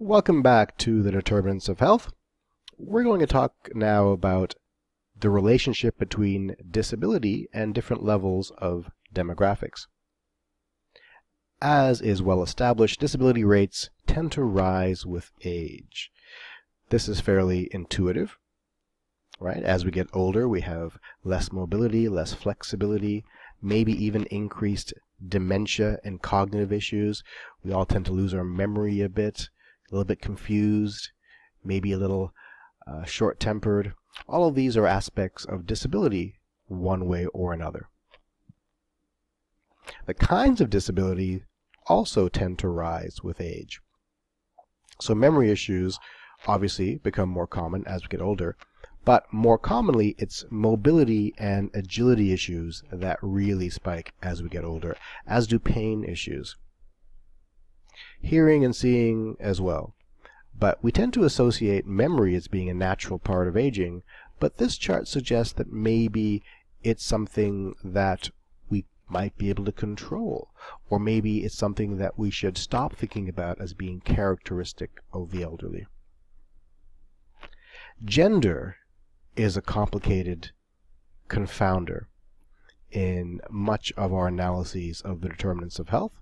Welcome back to the Determinants of Health. We're going to talk now about the relationship between disability and different levels of demographics. As is well established, disability rates tend to rise with age. This is fairly intuitive, right? As we get older, we have less mobility, less flexibility, maybe even increased dementia and cognitive issues. We all tend to lose our memory a bit, a little bit confused, maybe a little short-tempered. All of these are aspects of disability one way or another. The kinds of disability also tend to rise with age. So memory issues obviously become more common as we get older, but more commonly it's mobility and agility issues that really spike as we get older, as do pain issues. Hearing and seeing as well. But we tend to associate memory as being a natural part of aging, but this chart suggests that maybe it's something that we might be able to control, or maybe it's something that we should stop thinking about as being characteristic of the elderly. Gender is a complicated confounder in much of our analyses of the determinants of health.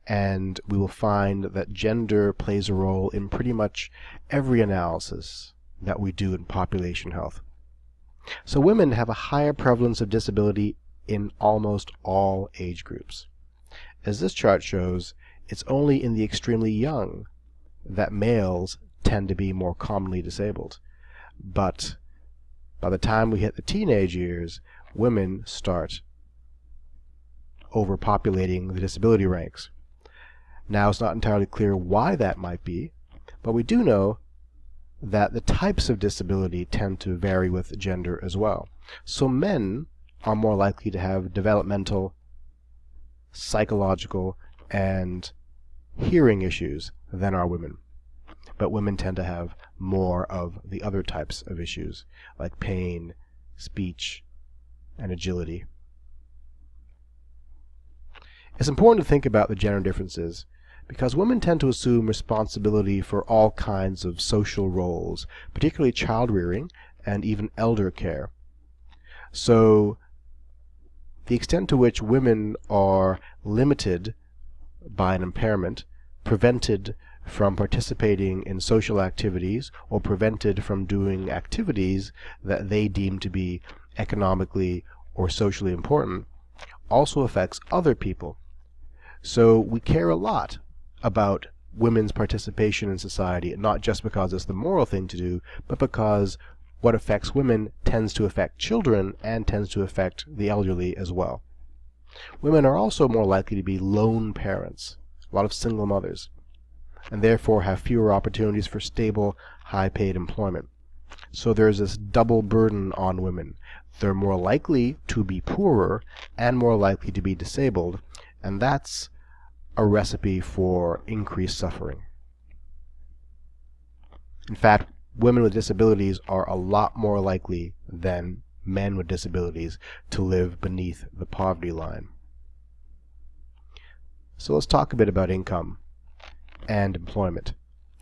And we will find that gender plays a role in pretty much every analysis that we do in population health. So women have a higher prevalence of disability in almost all age groups. As this chart shows, it's only in the extremely young that males tend to be more commonly disabled. But by the time we hit the teenage years, women start overpopulating the disability ranks. Now, it's not entirely clear why that might be, but we do know that the types of disability tend to vary with gender as well. So men are more likely to have developmental, psychological, and hearing issues than are women. But women tend to have more of the other types of issues, like pain, speech, and agility. It's important to think about the gender differences because women tend to assume responsibility for all kinds of social roles, particularly child rearing and even elder care. So the extent to which women are limited by an impairment, prevented from participating in social activities, or prevented from doing activities that they deem to be economically or socially important, also affects other people. So we care a lot about women's participation in society, not just because it's the moral thing to do, but because what affects women tends to affect children and tends to affect the elderly as well. Women are also more likely to be lone parents, a lot of single mothers, and therefore have fewer opportunities for stable, high-paid employment. So there's this double burden on women. They're more likely to be poorer and more likely to be disabled, and that's a recipe for increased suffering. In fact, women with disabilities are a lot more likely than men with disabilities to live beneath the poverty line. So let's talk a bit about income and employment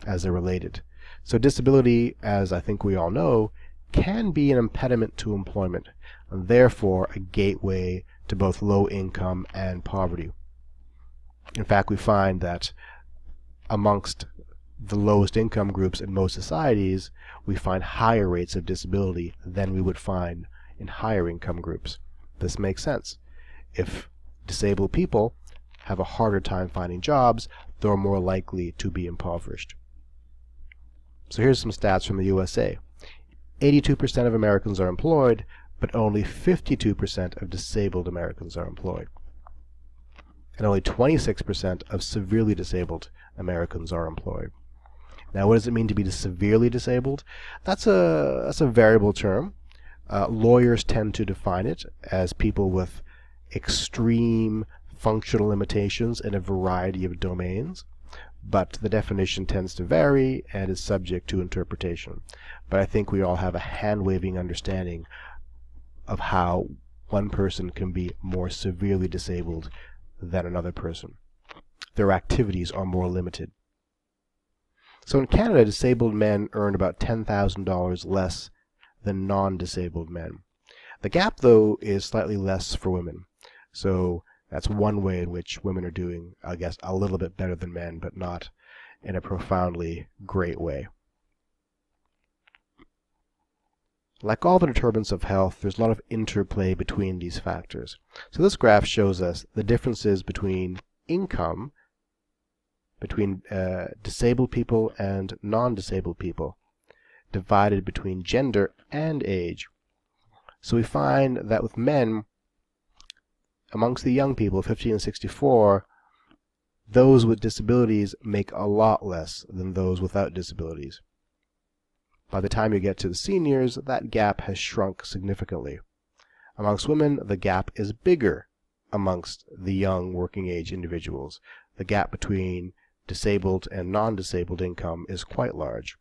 as they're related. So disability, as I think we all know, can be an impediment to employment, and therefore a gateway to both low income and poverty. In fact, we find that amongst the lowest income groups in most societies, we find higher rates of disability than we would find in higher income groups. This makes sense. If disabled people have a harder time finding jobs, they're more likely to be impoverished. So here's some stats from the USA. 82% of Americans are employed, but only 52% of disabled Americans are employed. And only 26% of severely disabled Americans are employed. Now, what does it mean to be severely disabled? That's a variable term. Lawyers tend to define it as people with extreme functional limitations in a variety of domains, but the definition tends to vary and is subject to interpretation. But I think we all have a hand-waving understanding of how one person can be more severely disabled than another person. Their activities are more limited. So in Canada, disabled men earn about $10,000 less than non-disabled men. The gap, though, is slightly less for women. So that's one way in which women are doing, I guess, a little bit better than men, but not in a profoundly great way. Like all the determinants of health, there's a lot of interplay between these factors. So this graph shows us the differences between income, between disabled people and non-disabled people, divided between gender and age. So we find that with men, amongst the young people, 15 and 64, those with disabilities make a lot less than those without disabilities. By the time you get to the seniors, that gap has shrunk significantly. Amongst women, the gap is bigger amongst the young working age individuals. The gap between disabled and non-disabled income is quite large.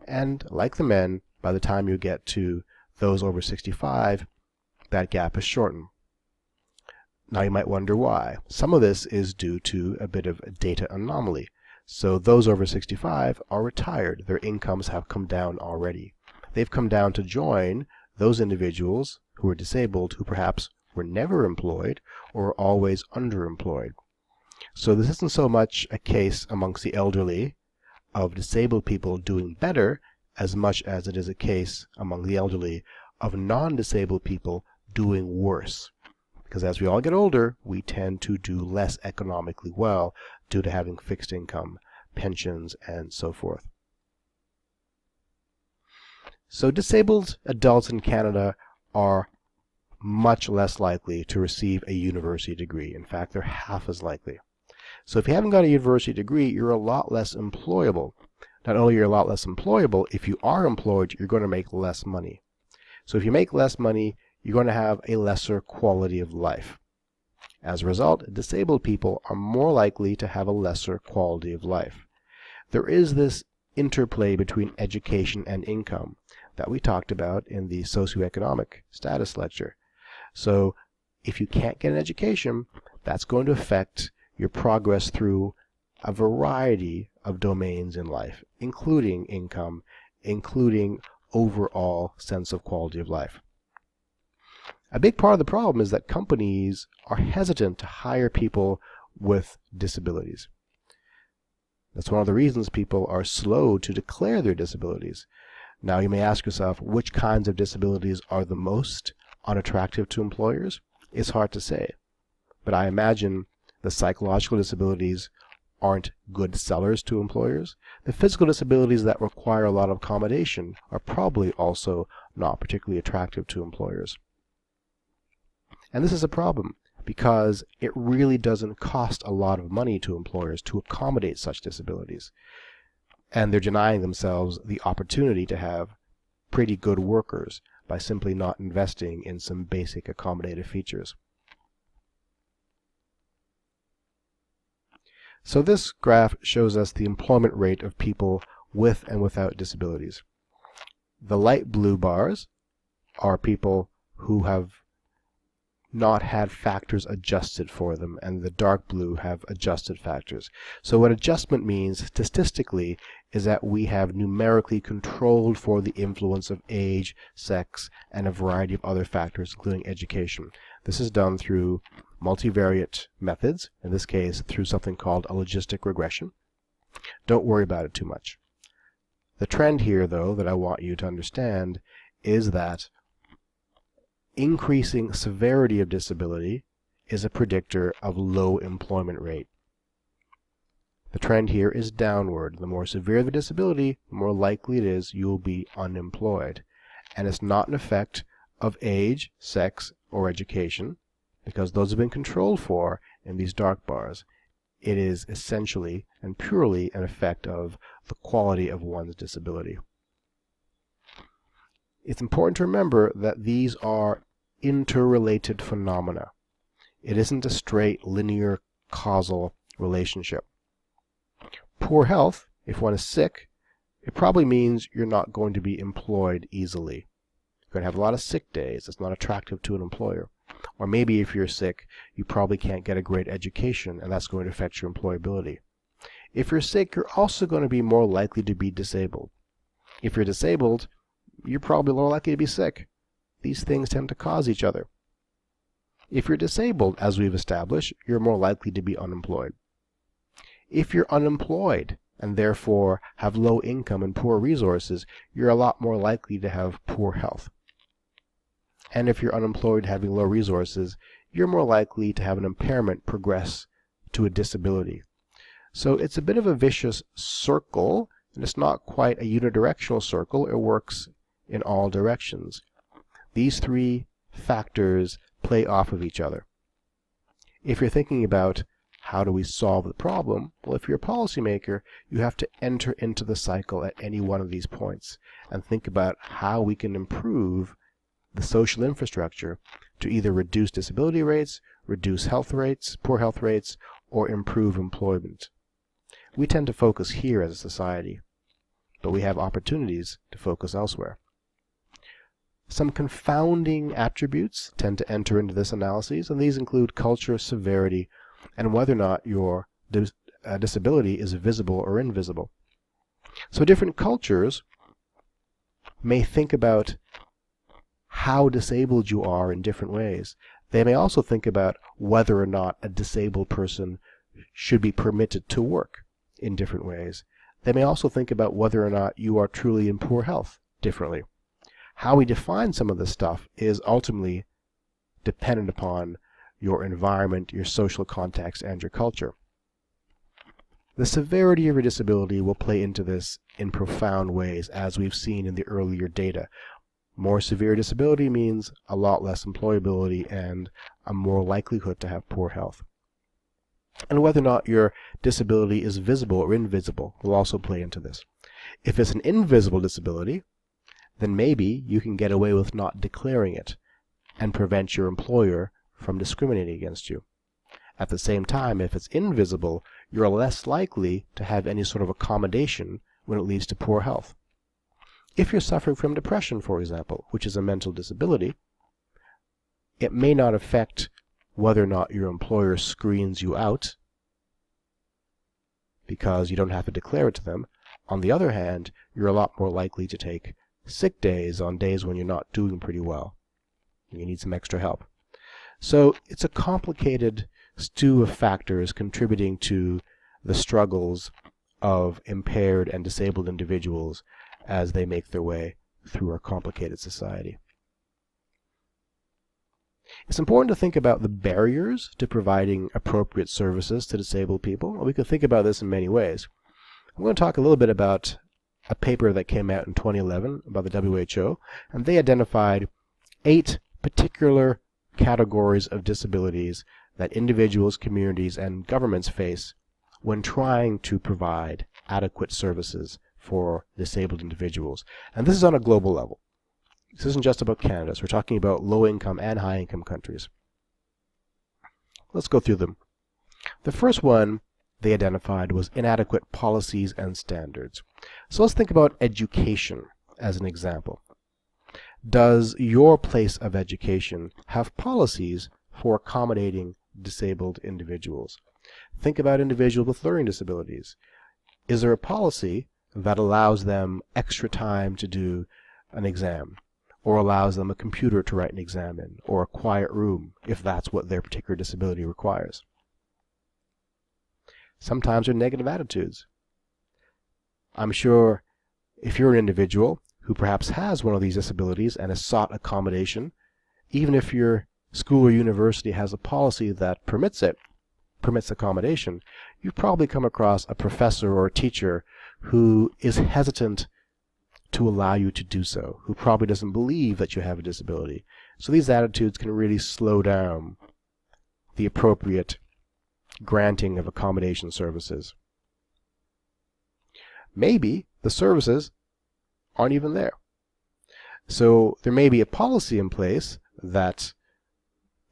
And like the men, by the time you get to those over 65, that gap is shortened. Now you might wonder why. Some of this is due to a bit of a data anomaly. So those over 65 are retired. Their incomes have come down already. They've come down to join those individuals who are disabled who perhaps were never employed or are always underemployed. So this isn't so much a case amongst the elderly of disabled people doing better as much as it is a case among the elderly of non-disabled people doing worse. Because as we all get older, we tend to do less economically well due to having fixed income, pensions, and so forth. So disabled adults in Canada are much less likely to receive a university degree. In fact, they're half as likely. So if you haven't got a university degree, you're a lot less employable. Not only are you a lot less employable, if you are employed, you're going to make less money. So if you make less money, you're going to have a lesser quality of life. As a result, disabled people are more likely to have a lesser quality of life. There is this interplay between education and income that we talked about in the socioeconomic status lecture. So if you can't get an education, that's going to affect your progress through a variety of domains in life, including income, including overall sense of quality of life. A big part of the problem is that companies are hesitant to hire people with disabilities. That's one of the reasons people are slow to declare their disabilities. Now you may ask yourself, which kinds of disabilities are the most unattractive to employers? It's hard to say. But I imagine the psychological disabilities aren't good sellers to employers. The physical disabilities that require a lot of accommodation are probably also not particularly attractive to employers. And this is a problem because it really doesn't cost a lot of money to employers to accommodate such disabilities. And they're denying themselves the opportunity to have pretty good workers by simply not investing in some basic accommodative features. So this graph shows us the employment rate of people with and without disabilities. The light blue bars are people who have not had factors adjusted for them, and the dark blue have adjusted factors. So what adjustment means statistically is that we have numerically controlled for the influence of age, sex, and a variety of other factors, including education. This is done through multivariate methods, in this case through something called a logistic regression. Don't worry about it too much. The trend here, though, that I want you to understand is that increasing severity of disability is a predictor of low employment rate. The trend here is downward. The more severe the disability, the more likely it is you will be unemployed. And it's not an effect of age, sex, or education, because those have been controlled for in these dark bars. It is essentially and purely an effect of the quality of one's disability. It's important to remember that these are interrelated phenomena. It isn't a straight linear causal relationship. Poor health, if one is sick, it probably means you're not going to be employed easily. You're going to have a lot of sick days. It's not attractive to an employer. Or maybe if you're sick, you probably can't get a great education, and that's going to affect your employability. If you're sick, you're also going to be more likely to be disabled. If you're disabled, you're probably more likely to be sick. These things tend to cause each other. If you're disabled, as we've established, you're more likely to be unemployed. If you're unemployed and therefore have low income and poor resources, you're a lot more likely to have poor health. And if you're unemployed having low resources, you're more likely to have an impairment progress to a disability. So it's a bit of a vicious circle, and it's not quite a unidirectional circle. It works in all directions. These three factors play off of each other. If you're thinking about how do we solve the problem, well, if you're a policymaker, you have to enter into the cycle at any one of these points and think about how we can improve the social infrastructure to either reduce disability rates, reduce health rates, poor health rates, or improve employment. We tend to focus here as a society, but we have opportunities to focus elsewhere. Some confounding attributes tend to enter into this analysis, and these include culture, severity, and whether or not your disability is visible or invisible. So different cultures may think about how disabled you are in different ways. They may also think about whether or not a disabled person should be permitted to work in different ways. They may also think about whether or not you are truly in poor health differently. How we define some of this stuff is ultimately dependent upon your environment, your social context, and your culture. The severity of your disability will play into this in profound ways, as we've seen in the earlier data. More severe disability means a lot less employability and a more likelihood to have poor health. And whether or not your disability is visible or invisible will also play into this. If it's an invisible disability, then maybe you can get away with not declaring it and prevent your employer from discriminating against you. At the same time, if it's invisible, you're less likely to have any sort of accommodation when it leads to poor health. If you're suffering from depression, for example, which is a mental disability, it may not affect whether or not your employer screens you out because you don't have to declare it to them. On the other hand, you're a lot more likely to take sick days on days when you're not doing pretty well. You need some extra help. So it's a complicated stew of factors contributing to the struggles of impaired and disabled individuals as they make their way through our complicated society. It's important to think about the barriers to providing appropriate services to disabled people. We can think about this in many ways. I'm going to talk a little bit about a paper that came out in 2011 by the WHO, and they identified 8 particular categories of disabilities that individuals, communities, and governments face when trying to provide adequate services for disabled individuals. And this is on a global level. This isn't just about Canada. So we're talking about low-income and high-income countries. Let's go through them. The first one they identified was inadequate policies and standards. So let's think about education as an example. Does your place of education have policies for accommodating disabled individuals? Think about individuals with learning disabilities. Is there a policy that allows them extra time to do an exam, or allows them a computer to write an exam in, or a quiet room, if that's what their particular disability requires? Sometimes there are negative attitudes. I'm sure if you're an individual who perhaps has one of these disabilities and has sought accommodation, even if your school or university has a policy that permits accommodation, you've probably come across a professor or a teacher who is hesitant to allow you to do so, who probably doesn't believe that you have a disability. So these attitudes can really slow down the appropriate granting of accommodation services. Maybe the services aren't even there. So there may be a policy in place that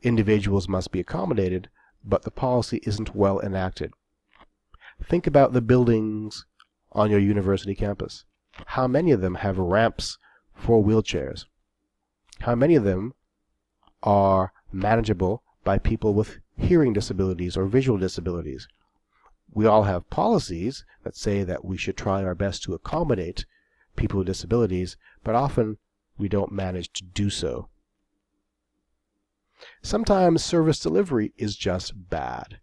individuals must be accommodated, but the policy isn't well enacted. Think about the buildings on your university campus. How many of them have ramps for wheelchairs? How many of them are manageable by people with hearing disabilities or visual disabilities? We all have policies that say that we should try our best to accommodate people with disabilities, but often we don't manage to do so. Sometimes service delivery is just bad.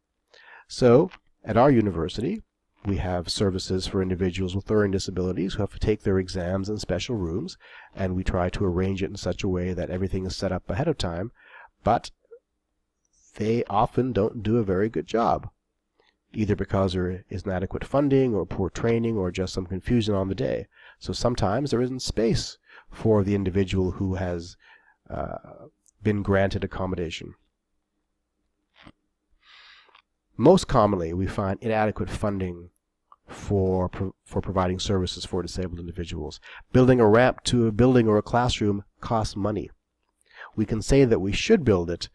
So, at our university, we have services for individuals with learning disabilities who have to take their exams in special rooms, and we try to arrange it in such a way that everything is set up ahead of time, but they often don't do a very good job, either because there is inadequate funding or poor training or just some confusion on the day. So sometimes there isn't space for the individual who has been granted accommodation. Most commonly, we find inadequate funding for providing services for disabled individuals. Building a ramp to a building or a classroom costs money. We can say that we should build it,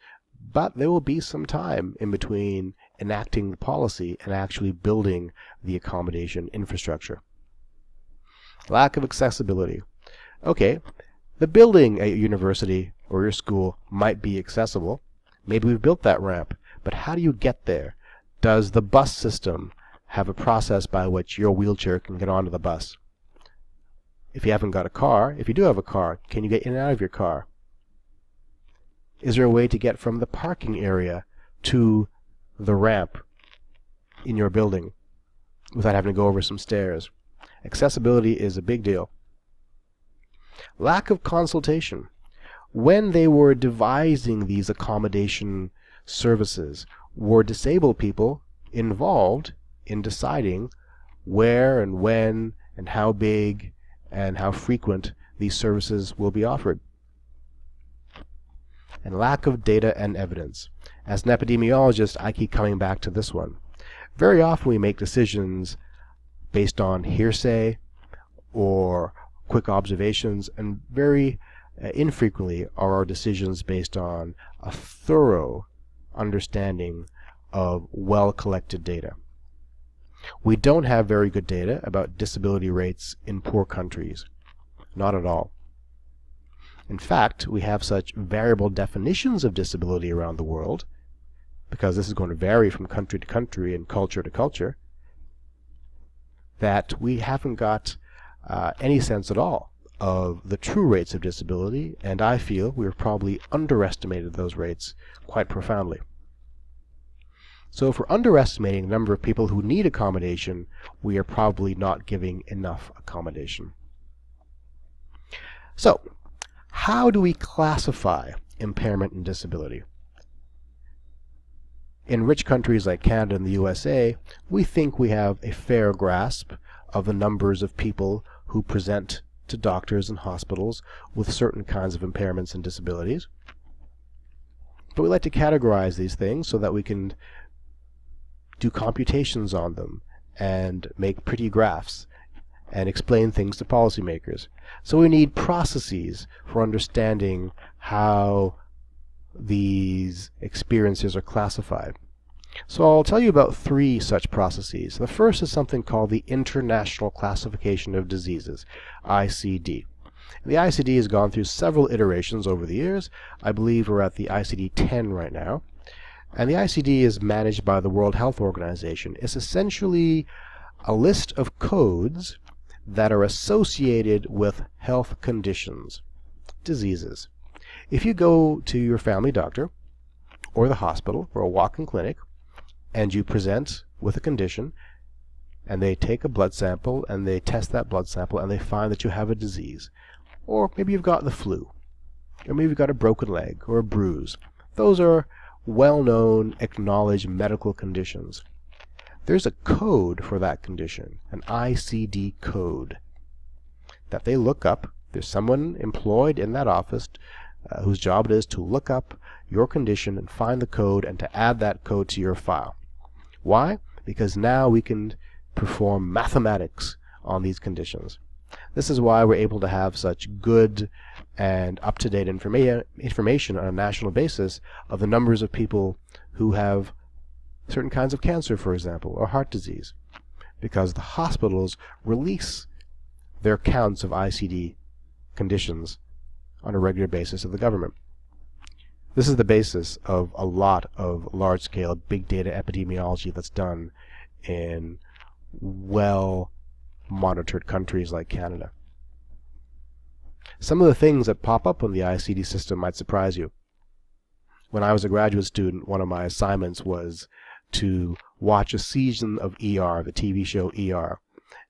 but there will be some time in between enacting the policy and actually building the accommodation infrastructure. Lack of accessibility. Okay, the building at your university or your school might be accessible. Maybe we've built that ramp, but how do you get there? Does the bus system have a process by which your wheelchair can get onto the bus? If you haven't got a car, if you do have a car, can you get in and out of your car? Is there a way to get from the parking area to the ramp in your building without having to go over some stairs? Accessibility is a big deal. Lack of consultation. When they were devising these accommodation services, were disabled people involved in deciding where and when and how big and how frequent these services will be offered? And lack of data and evidence. As an epidemiologist, I keep coming back to this one. Very often we make decisions based on hearsay or quick observations, and very infrequently are our decisions based on a thorough understanding of well-collected data. We don't have very good data about disability rates in poor countries. Not at all. In fact, we have such variable definitions of disability around the world, because this is going to vary from country to country and culture to culture, that we haven't got any sense at all of the true rates of disability, and I feel we've probably underestimated those rates quite profoundly. So if we're underestimating the number of people who need accommodation, we are probably not giving enough accommodation. So, how do we classify impairment and disability? In rich countries like Canada and the USA, we think we have a fair grasp of the numbers of people who present to doctors and hospitals with certain kinds of impairments and disabilities. But we like to categorize these things so that we can do computations on them and make pretty graphs and explain things to policymakers. So we need processes for understanding how these experiences are classified. So I'll tell you about 3 such processes. The first is something called the International Classification of Diseases, ICD. The ICD has gone through several iterations over the years. I believe we're at the ICD-10 right now. And the ICD is managed by the World Health Organization. It's essentially a list of codes that are associated with health conditions, diseases. If you go to your family doctor or the hospital or a walk-in clinic and you present with a condition and they take a blood sample and they test that blood sample and they find that you have a disease, or maybe you've got the flu, or maybe you've got a broken leg or a bruise, those are well-known, acknowledged medical conditions. There's a code for that condition, an ICD code, that they look up. There's someone employed in that office whose job it is to look up your condition and find the code and to add that code to your file. Why? Because now we can perform mathematics on these conditions. This is why we're able to have such good and up-to-date information on a national basis of the numbers of people who have certain kinds of cancer, for example, or heart disease, because the hospitals release their counts of ICD conditions on a regular basis of the government. This is the basis of a lot of large-scale big data epidemiology that's done in well-monitored countries like Canada. Some of the things that pop up on the ICD system might surprise you. When I was a graduate student, one of my assignments was to watch a season of ER, the TV show ER,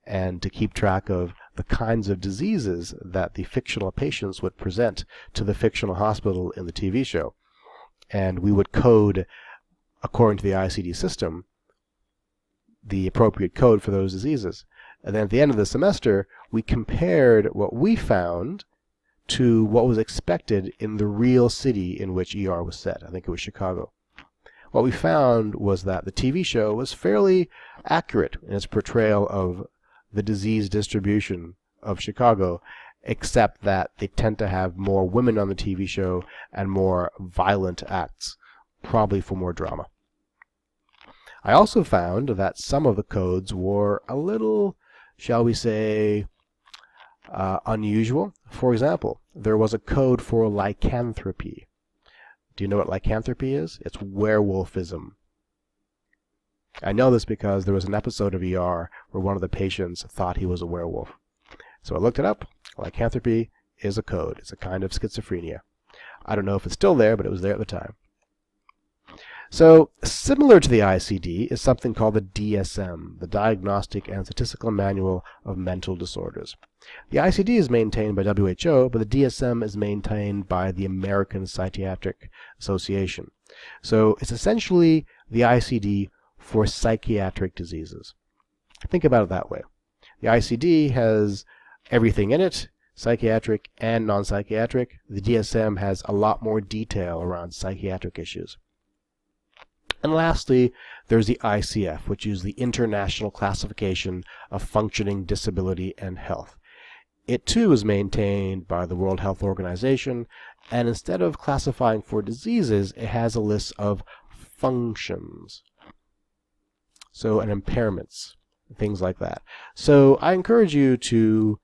and to keep track of the kinds of diseases that the fictional patients would present to the fictional hospital in the TV show. And we would code, according to the ICD system, the appropriate code for those diseases. And then at the end of the semester, we compared what we found to what was expected in the real city in which ER was set. I think it was Chicago. What we found was that the TV show was fairly accurate in its portrayal of the disease distribution of Chicago, except that they tend to have more women on the TV show and more violent acts, probably for more drama. I also found that some of the codes were a little, shall we say, unusual. For example, there was a code for lycanthropy. Do you know what lycanthropy is? It's werewolfism. I know this because there was an episode of ER where one of the patients thought he was a werewolf. So I looked it up. Lycanthropy is a code. It's a kind of schizophrenia. I don't know if it's still there, but it was there at the time. So similar to the ICD is something called the DSM, the Diagnostic and Statistical Manual of Mental Disorders. The ICD is maintained by WHO, but the DSM is maintained by the American Psychiatric Association. So it's essentially the ICD for psychiatric diseases. Think about it that way. The ICD has everything in it, psychiatric and non-psychiatric. The DSM has a lot more detail around psychiatric issues. And lastly, there's the ICF, which is the International Classification of Functioning Disability and Health. It too is maintained by the World Health Organization, and instead of classifying for diseases, it has a list of functions. So, and impairments, things like that. So I encourage you to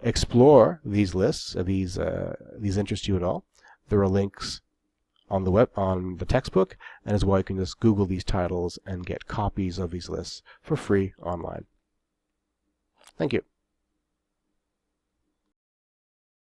explore these lists, these interest you at all. There are links on the textbook, and as well you can just Google these titles and get copies of these lists for free online. Thank you.